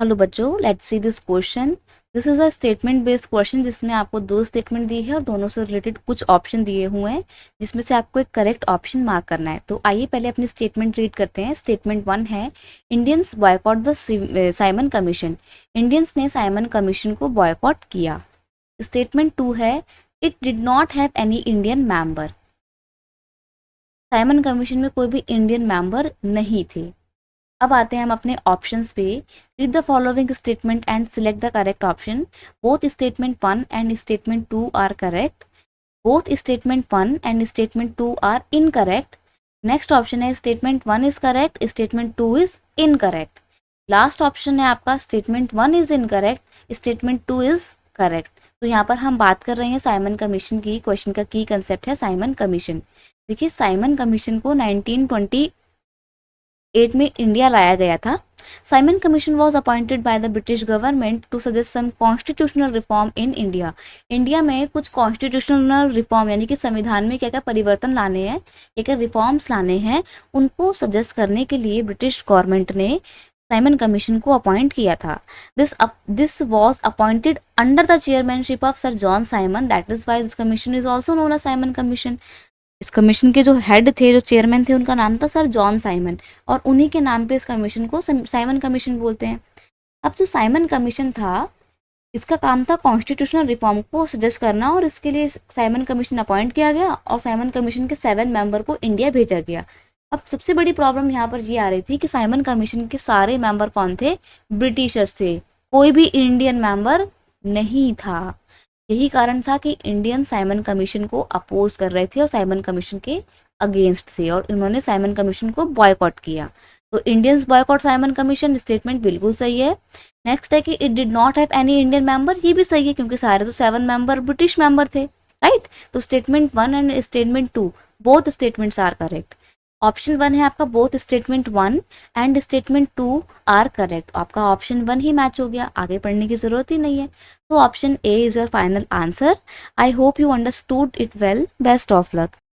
Hello बच्चों, let's see this question. This is a statement based question जिसमें आपको दो स्टेटमेंट दी है और दोनों से रिलेटेड कुछ ऑप्शन दिए हुए हैं जिसमें से आपको एक करेक्ट ऑप्शन मार्क करना है। तो आइए पहले अपनी स्टेटमेंट रीड करते हैं। स्टेटमेंट 1 है, Indians boycott the Simon commission. Indians ने साइमन कमीशन को बॉयकॉट किया। स्टेटमेंट 2 है, it did not have any Indian member. Simon commission में कोई भी इंडियन मेंबर नहीं थे। अब आते हैं हम अपने ऑप्शंस पे। Read the following statement and select the correct option. Both statement 1 and statement 2 are correct. Both statement 1 and statement 2 are incorrect. Next option है statement 1 is correct, statement 2 is incorrect. Last option है आपका statement 1 is incorrect, statement 2 is correct. तो यहाँ पर हम बात कर रहे हैं साइमन कमीशन की। क्वेश्चन का की कंसेप्ट है साइमन कमीशन। देखिए, साइमन कमीशन को 1928 में इंडिया लाया गया था। Simon Commission was appointed by the British government to suggest some constitutional reform in India. India में कुछ कॉन्स्टिट्यूशनल रिफॉर्म यानी कि संविधान में क्या क्या परिवर्तन लाने हैं, क्या क्या रिफॉर्म्स लाने हैं, उनको सजेस्ट करने के लिए ब्रिटिश गवर्नमेंट ने साइमन कमीशन को अपॉइंट किया था। This was appointed under the chairmanship of sir John Simon, that is why this commission is also known as Simon Commission. इस कमीशन के जो हेड थे, जो चेयरमैन थे, उनका नाम था सर जॉन साइमन और उन्हीं के नाम पे इस कमीशन को साइमन कमीशन बोलते हैं। अब जो साइमन कमीशन था, इसका काम था कॉन्स्टिट्यूशनल रिफॉर्म को सजेस्ट करना और इसके लिए साइमन कमीशन अपॉइंट किया गया और साइमन कमीशन के 7 मेंबर को इंडिया भेजा गया। अब सबसे बड़ी प्रॉब्लम यहाँ पर ये आ रही थी कि साइमन कमीशन के सारे मेंबर कौन थे? ब्रिटिशर्स थे, कोई भी इंडियन मेंबर नहीं था। यही कारण था कि इंडियन साइमन कमीशन को अपोज कर रहे थे और साइमन कमीशन के अगेंस्ट थे और इन्होंने साइमन कमीशन को बॉयकॉट किया। तो Indians boycott Simon Commission, statement बिल्कुल सही है। नेक्स्ट है कि it did not have any Indian member, ये भी सही है क्योंकि सारे तो 7 मेंबर ब्रिटिश मेंबर थे, राइट। तो statement 1 and statement 2 both statements are correct. Option 1 है आपका both statement 1 and statement 2 are correct. आपका ऑप्शन 1 ही मैच हो गया, आगे पढ़ने की जरूरत ही नहीं है। तो option A is your final answer. I hope you understood it well. Best of luck.